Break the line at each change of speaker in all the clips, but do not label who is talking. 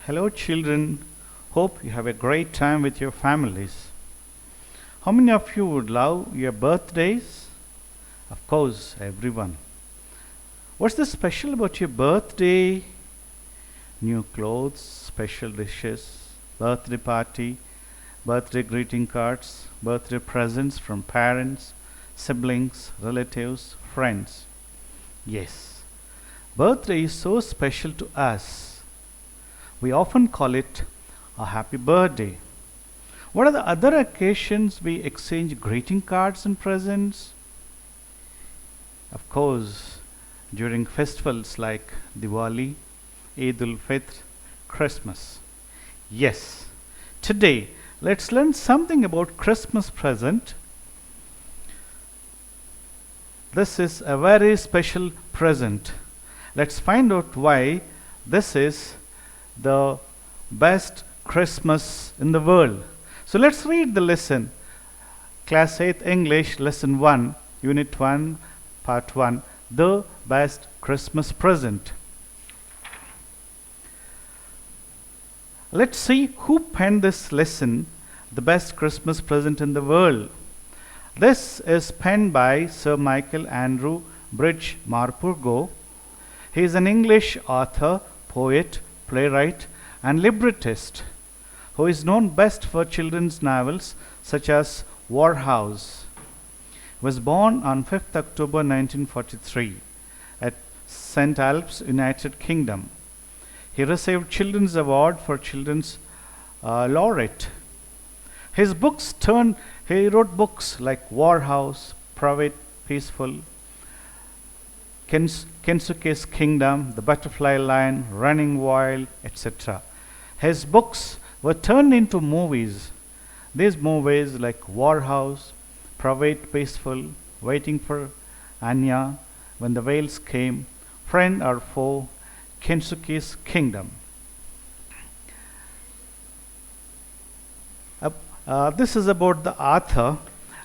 Hello, children. Hope you have a great time with your families. How many of you would love your birthdays? Of course, everyone. What's the special about your birthday? New clothes, special dishes, birthday party, birthday greeting cards, birthday presents from parents, siblings, relatives, friends. Yes, birthday is so special to us. We often call it a happy birthday. What are the other occasions we exchange greeting cards and presents? Of course, during festivals like Diwali, Eid ul-Fitr, Christmas. Yes, today let's learn something about Christmas present. This is a very special present. Let's find out why this is the best Christmas in the world. So let's read the lesson. Class 8 English, Lesson 1, Unit 1, Part 1, The Best Christmas Present. Let's see who penned this lesson, The Best Christmas Present in the World. This is penned by Sir Michael Andrew Bridge Marpurgo. He is an English author, poet, playwright, and librettist who is known best for children's novels such as War House. He was born on 5th October 1943 at St. Alp's, United Kingdom. He received Children's Award for Children's Laureate. He wrote books like War House, Private, Peaceful, Kensuke's Kingdom, The Butterfly Line, Running Wild, etc. His books were turned into movies. These movies like War House, Private, Peaceful, Waiting for Anya, When the Whales Came, Friend or Foe, Kensuke's Kingdom. This is about the author,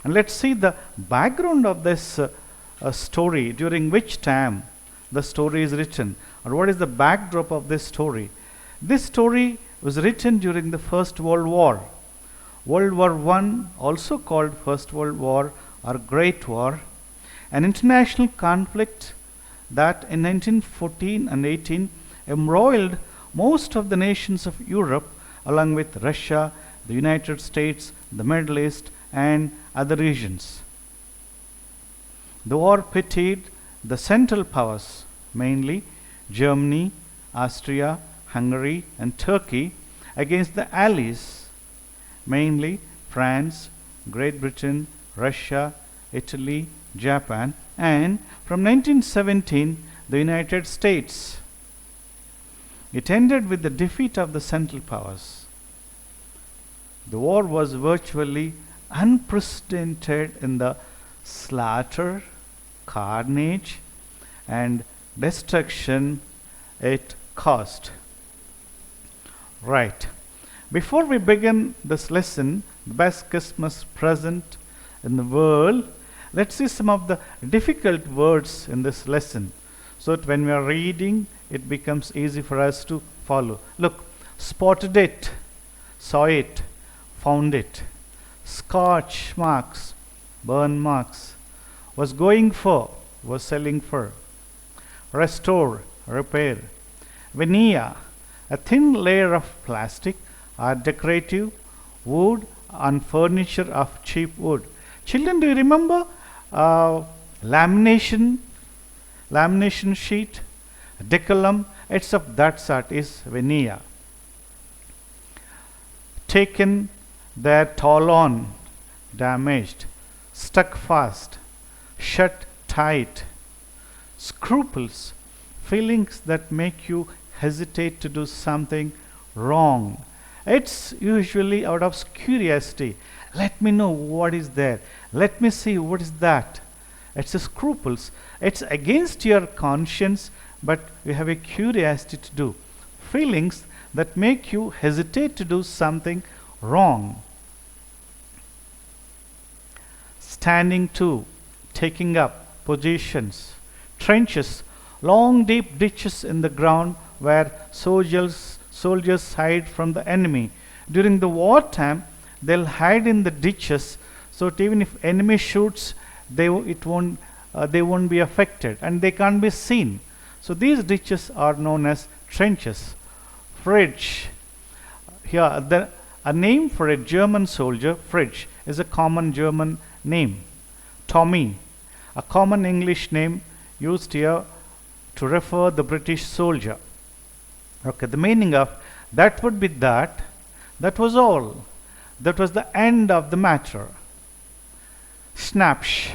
and let's see the background of this story, during which time the story is written, or what is the backdrop of this story. This story was written during the First World War. World War I, also called First World War or Great War, an international conflict that in 1914 and 18 embroiled most of the nations of Europe along with Russia, the United States, the Middle East, and other regions. The war pitted the Central Powers, mainly Germany, Austria, Hungary, and Turkey, against the Allies, mainly France, Great Britain, Russia, Italy, Japan, and from 1917, the United States. It ended with the defeat of the Central Powers. The war was virtually unprecedented in the slaughter, carnage, and destruction it caused. Right. Before we begin this lesson, the best Christmas present in the world, let's see some of the difficult words in this lesson, so that when we are reading, it becomes easy for us to follow. Look, spotted it, saw it, found it, scorch marks, burn marks, was going for, was selling for, restore, repair, veneer, a thin layer of plastic or decorative wood on furniture of cheap wood. Children, do you remember lamination sheet, decorum? It's of that sort, is veneer. Taken there, tall on, damaged, stuck fast, shut tight. Scruples, feelings that make you hesitate to do something wrong. It's usually out of curiosity. Let me know what is there. Let me see what is that. It's a scruples. It's against your conscience, but you have a curiosity to do. Feelings that make you hesitate to do something wrong. Standing to, taking up positions. Trenches, long deep ditches in the ground where soldiers hide from the enemy. During the wartime, they'll hide in the ditches, so that even if enemy shoots, they won't be affected and they can't be seen. So these ditches are known as trenches. Fridge. Here, a name for a German soldier, Fridge, is a common German name. Tommy, a common English name used here to refer the British soldier. Okay, the meaning of that would be that was all. That was the end of the matter. Schnapps,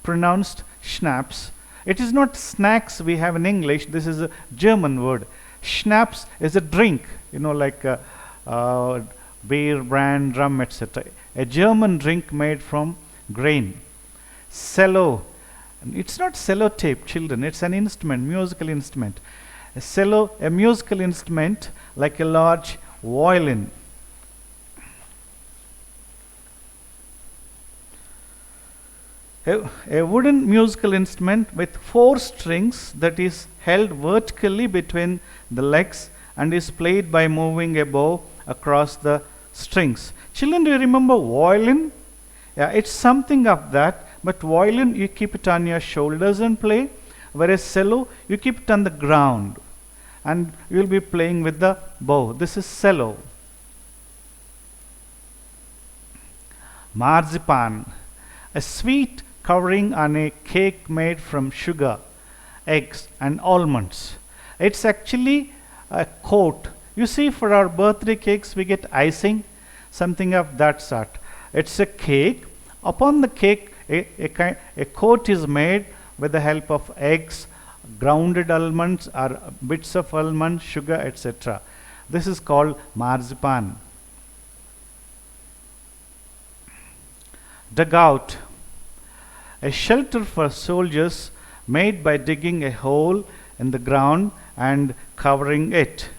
pronounced schnapps. It is not snacks we have in English, this is a German word. Schnapps is a drink, like beer, brand, rum, etc. A German drink made from grain. Cello. It's not sellotape, children. It's an instrument, musical instrument. A cello, a musical instrument like a large violin. A wooden musical instrument with 4 strings that is held vertically between the legs and is played by moving a bow across the strings. Children, do you remember violin? Yeah, it's something of that, but violin you keep it on your shoulders and play, whereas cello you keep it on the ground and you will be playing with the bow. This is cello. Marzipan, a sweet covering on a cake made from sugar, eggs and almonds. It's actually a coat. You see, for our birthday cakes we get icing, something of that sort. It's a cake. Upon the cake a coat is made with the help of eggs, grounded almonds or bits of almond, sugar, etc. This is called marzipan. Dugout, a shelter for soldiers made by digging a hole in the ground and covering it.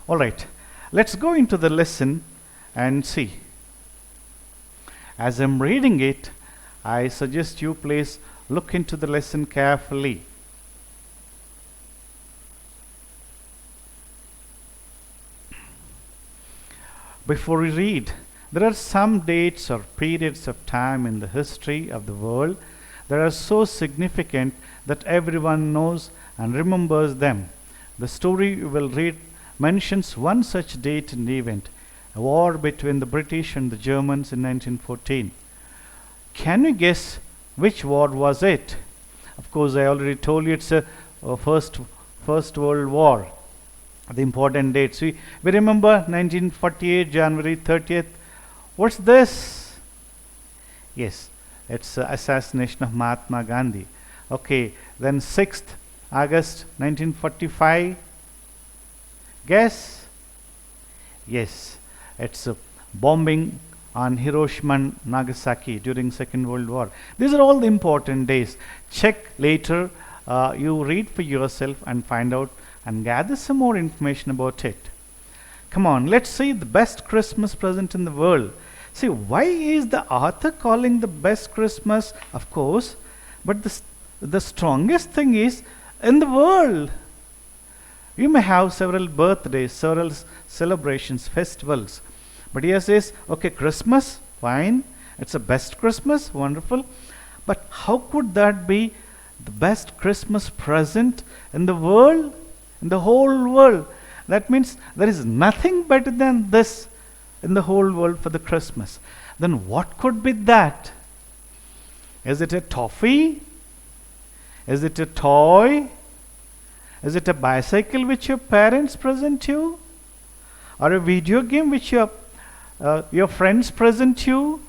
Alright, let's go into the lesson and see. As I'm reading it, I suggest you please look into the lesson carefully. Before we read, there are some dates or periods of time in the history of the world that are so significant that everyone knows and remembers them. The story we will read mentions one such date and event, a war between the British and the Germans in 1914. Can you guess which war was it? Of course, I already told you it's a First World War. The important dates. We remember 1948, January 30th. What's this? Yes, it's assassination of Mahatma Gandhi. Okay, then 6th August 1945. Guess? Yes, it's a bombing on Hiroshima and Nagasaki during Second World War. These are all the important days. Check later, you read for yourself and find out and gather some more information about it. Come on, let's see the best Christmas present in the world. See, why is the author calling the best Christmas? Of course, but the strongest thing is in the world. You may have several birthdays, several celebrations, festivals. But here says, okay, Christmas, fine. It's the best Christmas, wonderful. But how could that be the best Christmas present in the world? In the whole world. That means there is nothing better than this in the whole world for the Christmas. Then what could be that? Is it a toffee? Is it a toy? Is it a bicycle which your parents present you? Or a video game which your friends present you?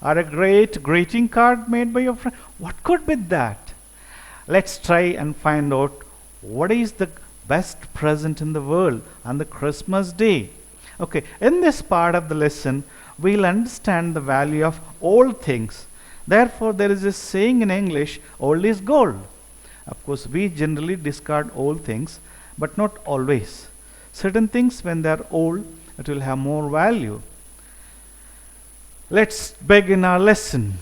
Or a great greeting card made by your friend? What could be that? Let's try and find out what is the best present in the world on the Christmas day. Okay, in this part of the lesson, we'll understand the value of old things. Therefore, there is a saying in English, old is gold. Of course, we generally discard old things, but not always. Certain things, when they are old, it will have more value. Let's begin our lesson.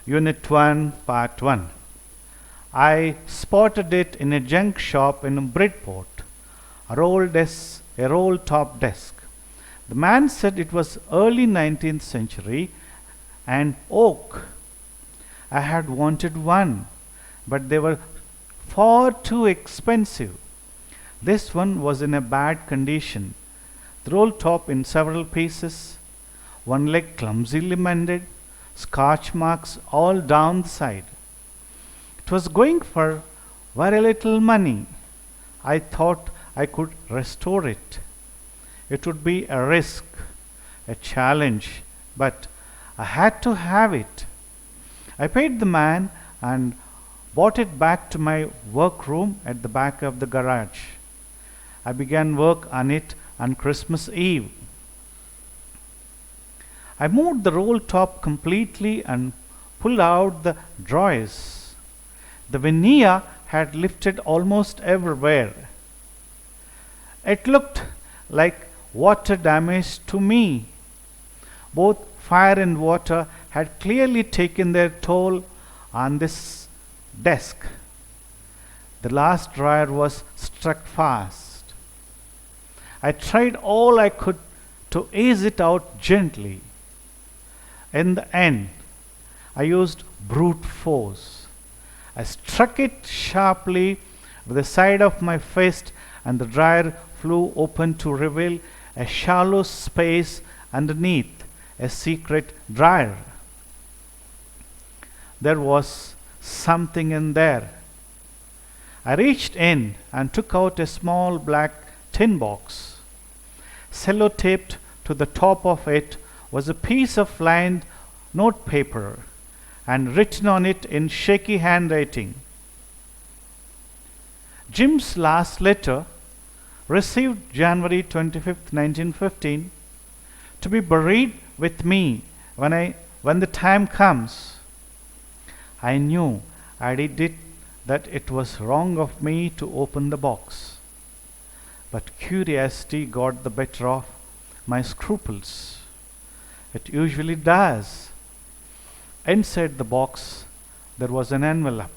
Unit 1, Part 1. I spotted it in a junk shop in Bridport, a roll top desk. The man said it was early 19th century and oak. I had wanted one, but they were far too expensive. This one was in a bad condition. The roll top in several pieces, one leg clumsily mended, scotch marks all down the side. It was going for very little money. I thought I could restore it. It would be a risk, a challenge, but I had to have it. I paid the man and brought it back to my workroom at the back of the garage. I began work on it on Christmas Eve. I moved the roll top completely and pulled out the drawers. The veneer had lifted almost everywhere. It looked like water damage to me. Both fire and water had clearly taken their toll on this desk. The last drawer was struck fast. I tried all I could to ease it out gently. In the end, I used brute force. I struck it sharply with the side of my fist, and the drawer flew open to reveal a shallow space underneath, a secret drawer. There was something in there. I reached in and took out a small black tin box. Sellotaped to the top of it was a piece of lined note paper, and written on it in shaky handwriting, Jim's last letter, received January 25th, 1915, to be buried with me when the time comes. I knew that it was wrong of me to open the box, but curiosity got the better of my scruples. It usually does. Inside the box there was an envelope.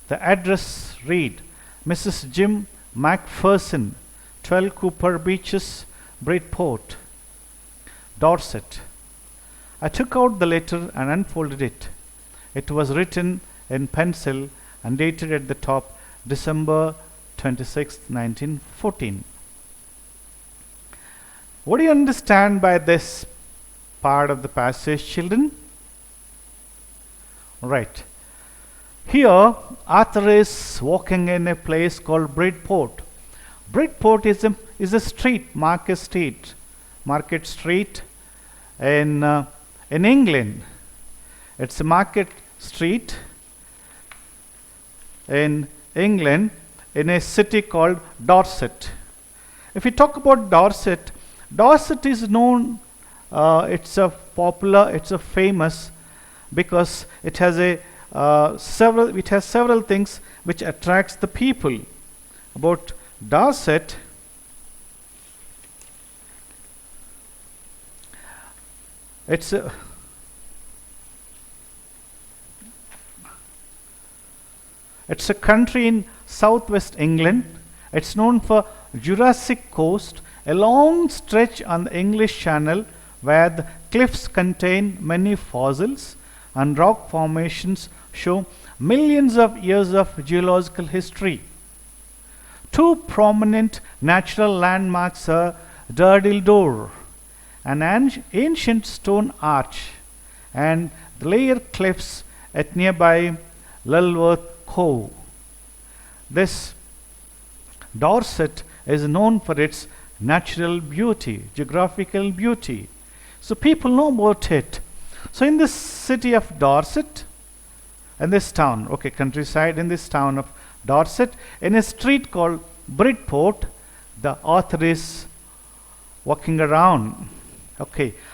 The address read, Mrs. Jim Macpherson, 12 Cooper Beaches, Bridport, Dorset. I took out the letter and unfolded it. It was written in pencil and dated at the top December 26, 1914. What do you understand by this part of the passage, children? Right. Here, Arthur is walking in a place called Bridport. Bridport is a street, Market Street in England. It's a market street in England in a city called Dorset. If we talk about Dorset, Dorset is known. It's a famous because it has several things which attracts the people. About Dorset, it's a country in southwest England. It's known for Jurassic Coast, a long stretch on the English Channel where the cliffs contain many fossils and rock formations show millions of years of geological history. Two prominent natural landmarks are Durdle Door, an ancient stone arch, and the layer cliffs at nearby Lulworth Cove. This Dorset is known for its natural beauty, geographical beauty. So people know about it. So in this city of Dorset, in this town, countryside, in this town of Dorset, in a street called Bridport, the author is walking around.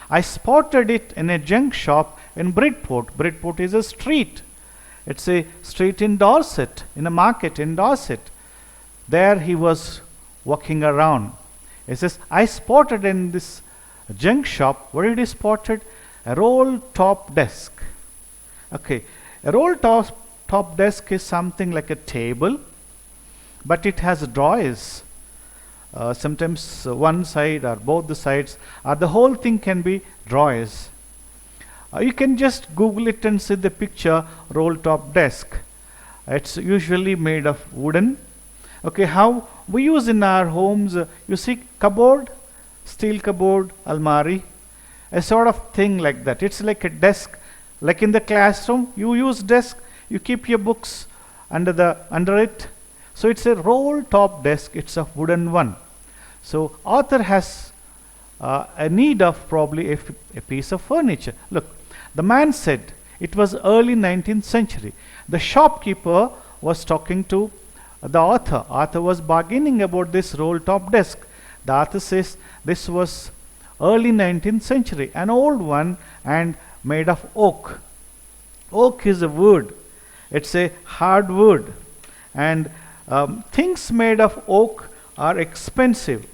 I spotted it in a junk shop in Bridport. Bridport is a street. It's a street in Dorset, in a market in Dorset. There he was walking around. He says, I spotted in this junk shop, what did he spotted? A roll top desk. A roll top top desk is something like a table, but it has drawers. Sometimes one side or both the sides, or the whole thing can be drawers. You can just Google it and see the picture, roll top desk. It's usually made of wooden. Okay, how we use in our homes, you see cupboard, steel cupboard, almari, a sort of thing like that. It's like a desk, like in the classroom, you use desk, you keep your books under it. So it's a roll top desk, it's a wooden one. So author has a need of probably a piece of furniture. Look, the man said it was early 19th century. The shopkeeper was talking to the author. Author was bargaining about this roll top desk. The author says this was early 19th century, an old one and made of oak. Oak is a wood. It's a hard wood. And things made of oak are expensive.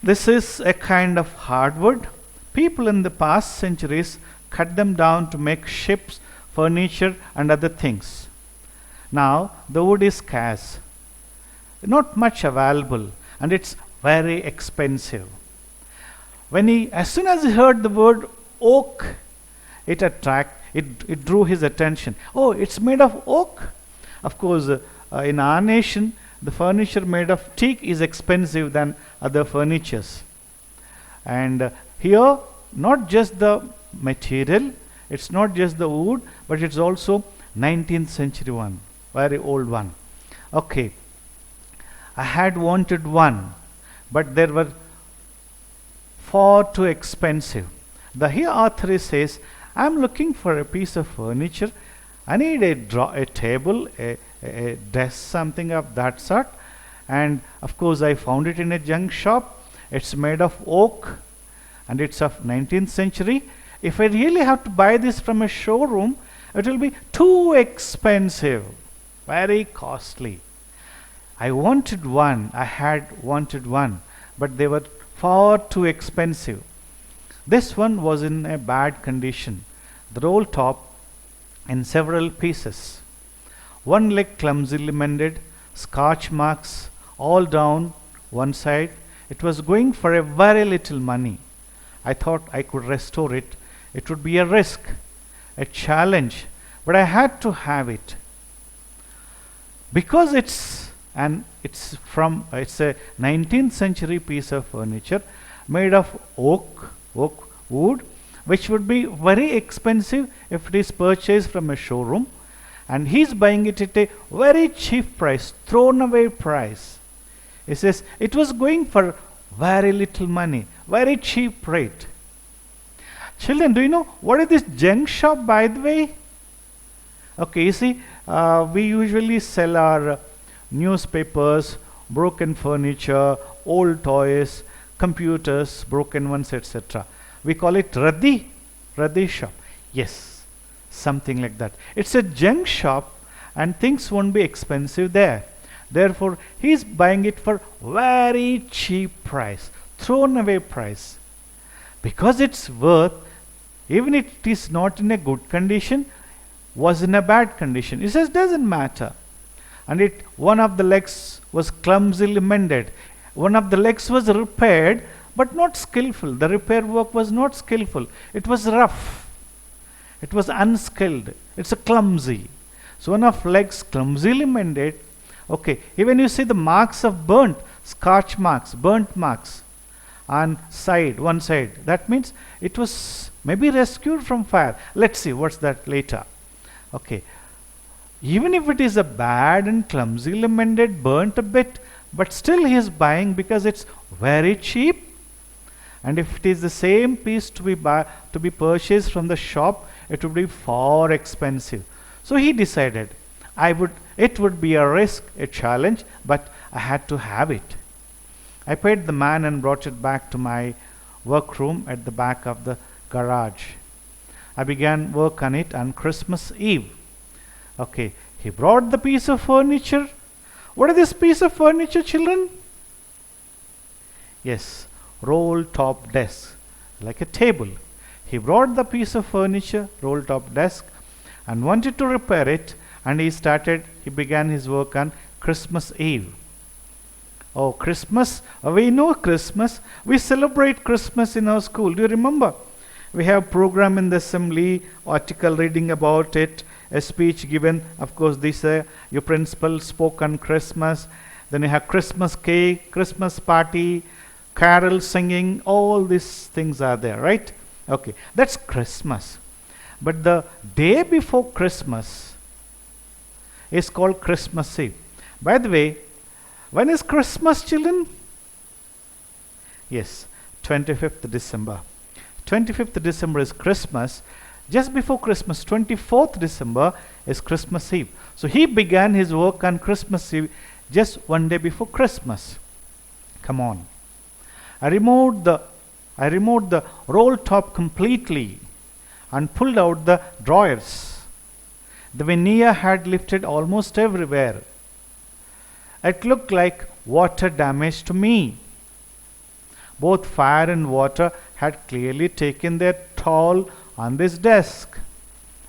This is a kind of hardwood. People in the past centuries cut them down to make ships, furniture, and other things. Now the wood is scarce, not much available, and it's very expensive. As soon as he heard the word oak, it drew his attention. Oh, it's made of oak. Of course, in our nation, the furniture made of teak is expensive than other furnitures. And here, not just the material, it's not just the wood, but it's also 19th century one, very old one. Okay, I had wanted one, but they were far too expensive. The here author says, I'm looking for a piece of furniture. I need a table, a desk, something of that sort. And of course, I found it in a junk shop. It's made of oak and it's of 19th century. If I really have to buy this from a showroom, it will be too expensive, very costly. I had wanted one, but they were far too expensive. This one was in a bad condition. The roll top in several pieces. One leg clumsily mended, scotch marks all down one side. It was going for a very little money. I thought I could restore it. It would be a risk, a challenge, but I had to have it. Because it's a 19th century piece of furniture made of oak wood, which would be very expensive if it is purchased from a showroom, and he's buying it at a very cheap price, thrown away price. He says it was going for very little money, very cheap rate. Children, do you know what is this junk shop, by the way? Okay, you see, we usually sell our newspapers, broken furniture, old toys, computers, broken ones, etc. We call it Radhi shop. Yes, something like that. It's a junk shop and things won't be expensive there. Therefore, he's buying it for very cheap price, thrown away price. Because it's worth, even if it is not in a good condition, was in a bad condition. He says, doesn't matter. And one of the legs was clumsily mended. One of the legs was repaired, but not skillful. The repair work was not skillful. It was rough. It was unskilled. It's a clumsy. So one of legs clumsily mended. Okay, even you see the marks of burnt marks on one side. That means it was maybe rescued from fire. Let's see what's that later. Okay, even if it is a bad and clumsily mended, burnt a bit, but still he is buying because it's very cheap. And if it is the same piece to be purchased from the shop, it would be far expensive. So he decided it would be a risk, a challenge, but I had to have it. I paid the man and brought it back to my workroom at the back of the garage. I began work on it on Christmas Eve. Okay, he brought the piece of furniture. What is this piece of furniture, children? Yes, roll top desk, like a table. He brought the piece of furniture, roll top desk. and wanted to repair it, and he began his work on Christmas Eve. Oh, Christmas, we know Christmas. We celebrate Christmas in our school. Do you remember? We have program in the assembly, article reading about it, a speech given. Of course, your principal spoke on Christmas. Then you have Christmas cake, Christmas party, carol singing. All these things are there, right? Okay, that's Christmas. But the day before Christmas is called Christmas Eve. By the way, when is Christmas, children? Yes, 25th December. 25th December is Christmas. Just before Christmas, 24th December is Christmas Eve. So he began his work on Christmas Eve just one day before Christmas. Come on. I removed the roll top completely and pulled out the drawers. The veneer had lifted almost everywhere. It looked like water damage to me. Both fire and water had clearly taken their toll on this desk.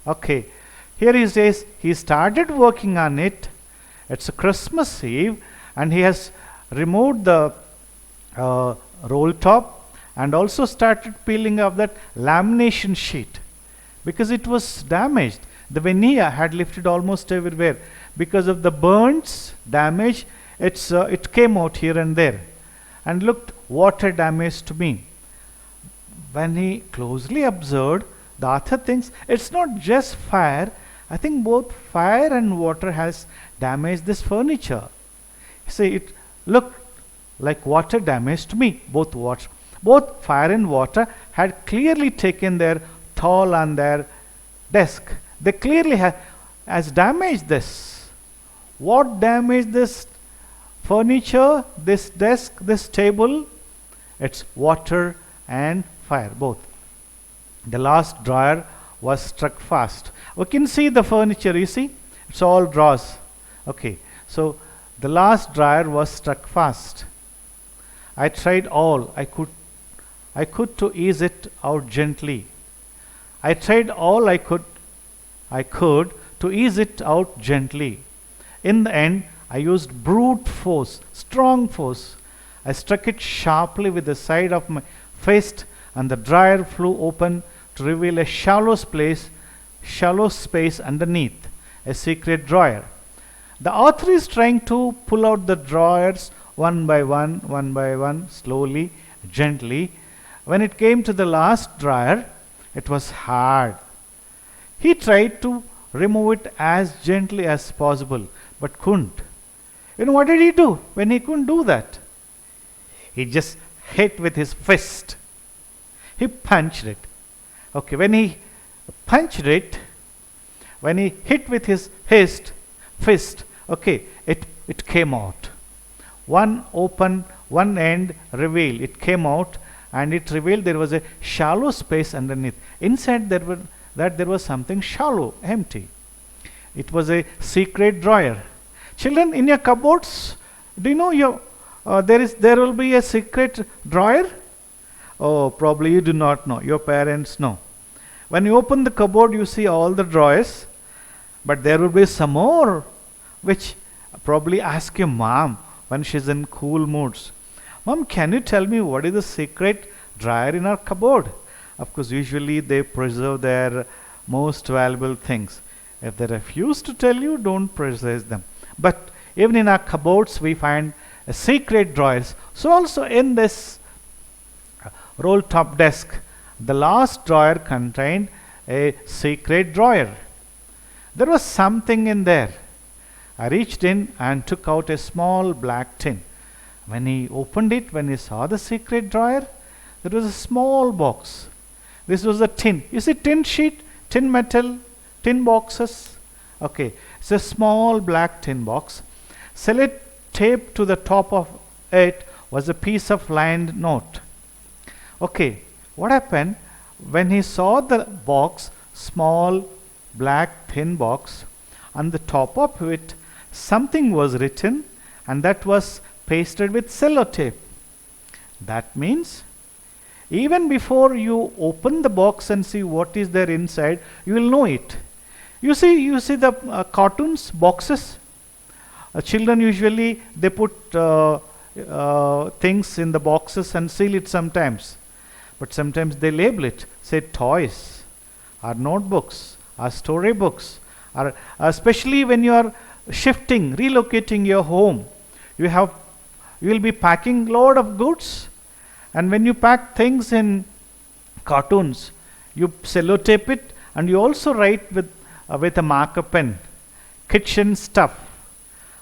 Okay, here he says he started working on it. It's a Christmas Eve, and he has removed the roll top and also started peeling off that lamination sheet because it was damaged. The veneer had lifted almost everywhere. Because of the burns, damage, it came out here and there and looked water damage to me. When he closely observed, the author thinks it's not just fire. I think both fire and water has damaged this furniture. See, it looked like water damage to me. Both fire and water had clearly taken their toll on their desk. They clearly has damaged this. What damaged this furniture, this desk, this table? It's water and fire, both. The last drawer was struck fast. We can see the furniture, you see? It's all drawers. Okay, so the last drawer was struck fast. I tried all I could to ease it out gently. I tried all I could to ease it out gently. In the end, I used brute force, strong force. I struck it sharply with the side of my fist, and the drawer flew open to reveal a shallow space underneath, a secret drawer. The author is trying to pull out the drawers one by one, slowly, gently. When it came to the last drawer, it was hard. He tried to remove it as gently as possible, but couldn't. You know what did he do when he couldn't do that? He just hit with his fist. He punched it. Okay, when he hit with his fist, okay, it came out. One end revealed, it came out, and it revealed there was a shallow space underneath. Inside there was something shallow, empty. It was a secret drawer. Children, in your cupboards, do you know there will be a secret drawer? Oh, probably you do not know. Your parents know. When you open the cupboard, you see all the drawers, but there will be some more, which probably ask your mom when she's in cool moods. Mom, can you tell me what is the secret drawer in our cupboard? Of course, usually they preserve their most valuable things. If they refuse to tell you, don't preserve them. But even in our cupboards, we find secret drawers. So also in this roll top desk, the last drawer contained a secret drawer. There was something in there. I reached in and took out a small black tin. When he opened it, when he saw the secret drawer, there was a small box. This was a tin. You see tin sheet, tin metal, tin boxes. Okay, it's a small black tin box. Taped to the top of it was a piece of lined note. Okay, what happened when he saw the box, small black thin box, on the top of it something was written, and that was pasted with sellotape. That means even before you open the box and see what is there inside, you will know it. You see the cartoons boxes. Children usually they put things in the boxes and seal it sometimes, but sometimes they label it, say toys, or notebooks, or storybooks, or especially when you are shifting, relocating your home, you have you will be packing lot of goods, and when you pack things in cartoons, you sellotape it, and you also write with a marker pen, kitchen stuff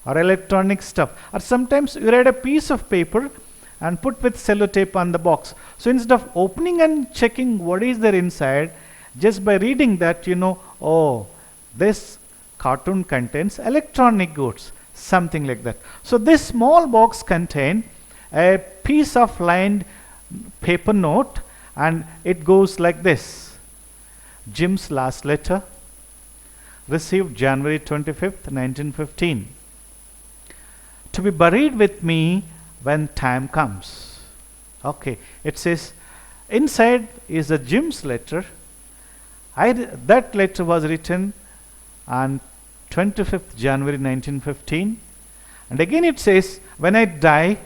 or electronic stuff, or sometimes you write a piece of paper and put with sellotape on the box. So instead of opening and checking what is there inside, just by reading that, you know, oh, this cartoon contains electronic goods, something like that. So this small box contains a piece of lined paper note, and it goes like this: Jim's last letter, received January 25th, 1915. To be buried with me when time comes. Okay, it says inside is a Jim's letter. That letter was written on 25th January 1915. And again it says, when I die,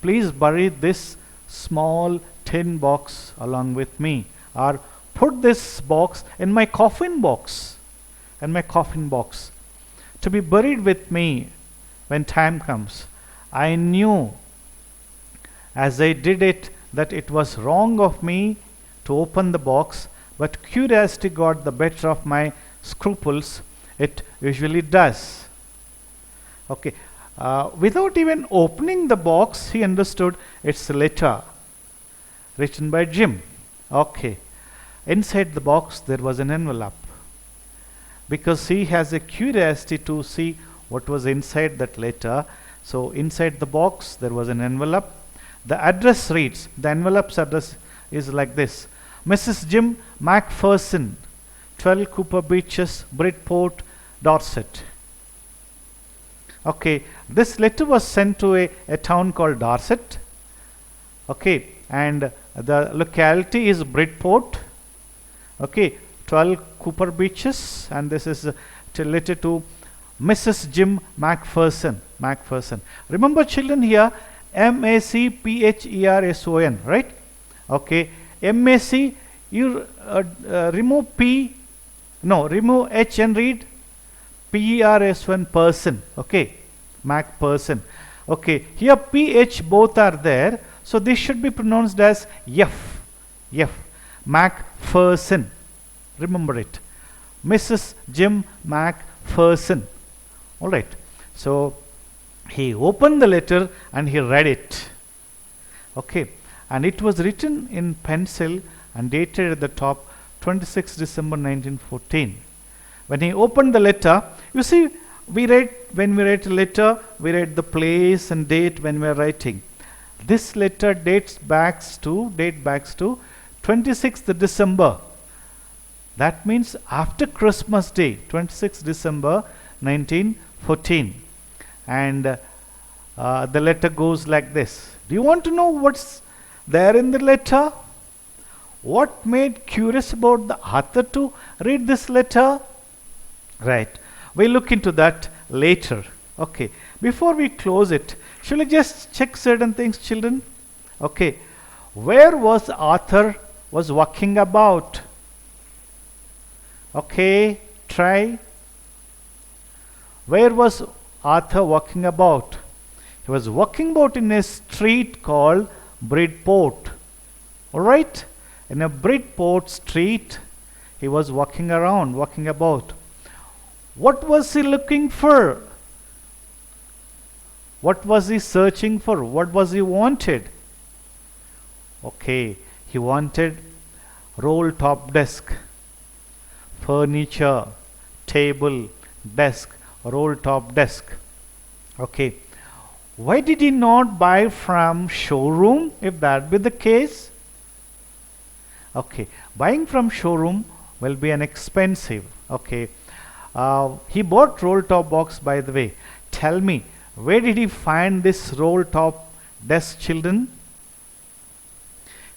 please bury this small tin box along with me, or put this box in my coffin box. In my coffin box. To be buried with me when time comes. I knew as I did it that it was wrong of me to open the box, but curiosity got the better of my scruples. It usually does. Okay. Without even opening the box, he understood it's a letter written by Jim. Okay. Inside the box there was an envelope, because he has a curiosity to see what was inside that letter. So inside the box there was an envelope. The address reads, the envelope's address is like this: Mrs. Jim Macpherson, 12 Cooper Beaches, Bridport, Dorset. Okay, this letter was sent to a town called Dorset. Okay, and the locality is Bridport. Okay, 12 Cooper Beaches, and this is related to Mrs. Jim Macpherson. Macpherson. Remember, children, here Macpherson, right? Okay, Mac, you remove P, no, remove H and read Person, person. Okay, Macpherson. Okay, here PH both are there, so this should be pronounced as F. Macpherson. Remember it. Mrs. Jim Macpherson. Alright. So he opened the letter and he read it. Okay. And it was written in pencil and dated at the top 26 December 1914. When he opened the letter, you see, when we write a letter, we write the place and date when we are writing. This letter dates back to 26th December. That means after Christmas Day, 26th December 1914. And the letter goes like this. Do you want to know what's there in the letter? What made curious about the author to read this letter? Right. We'll look into that later. Okay. Before we close it, shall we just check certain things, children? Okay. Where was Arthur was walking about? Okay, try. Where was Arthur walking about? He was walking about in a street called Bridport. Alright? In a Bridport street, he was walking around, walking about. What was he looking for? What was he searching for? What was he wanted? Okay, he wanted roll top desk, furniture, table, desk, roll top desk. Okay, why did he not buy from showroom if that be the case? Okay, buying from showroom will be an expensive. Okay, he bought roll top box, by the way. Tell me, where did he find this roll top desk, children?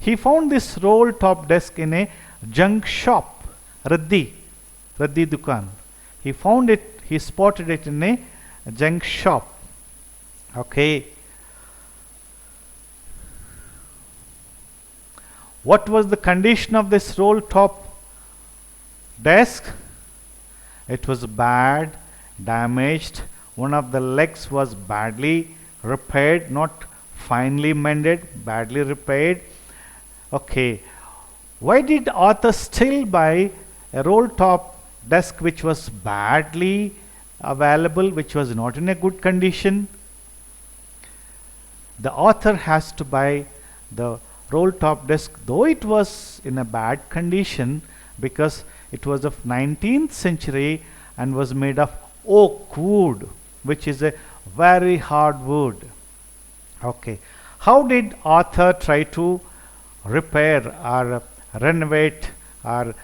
He found this roll top desk in a junk shop, Raddi Dukan. he found it, he spotted it in a junk shop. Okay. What was the condition of this roll top desk? It was bad, damaged. One of the legs was badly repaired, not finely mended, badly repaired. Okay. Why did author still buy a roll top desk which was badly available, which was not in a good condition? The author has to buy the roll top desk though it was in a bad condition, because it was of 19th century and was made of oak wood, which is a very hard wood. Okay. How did author try to repair or renovate or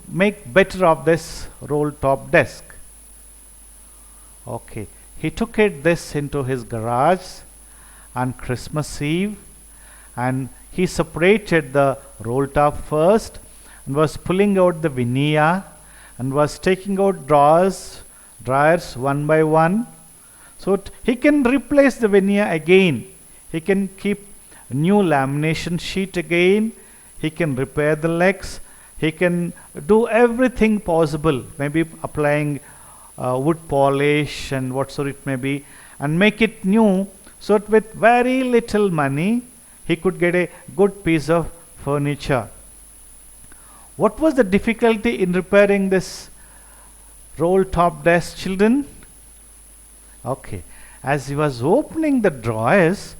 make better of this roll top desk? Okay. He took this into his garage on Christmas Eve, and he separated the roll top first and was pulling out the veneer and was taking out drawers one by one. So he can replace the veneer again. He can keep new lamination sheet again. He can repair the legs. He can do everything possible, maybe applying wood polish and whatsoever it may be, and make it new. So that with very little money, he could get a good piece of furniture. What was the difficulty in repairing this roll top desk, children? Okay. As he was opening the drawers,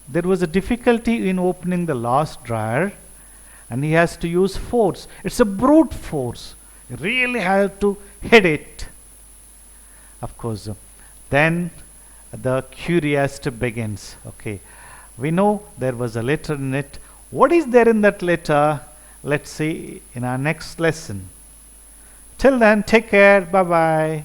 there was a difficulty in opening the last drawer, and he has to use force. It's a brute force. You really have to hit it. Of course, then the curiosity begins. Okay. We know there was a letter in it. What is there in that letter? Let's see in our next lesson. Till then, take care. Bye bye.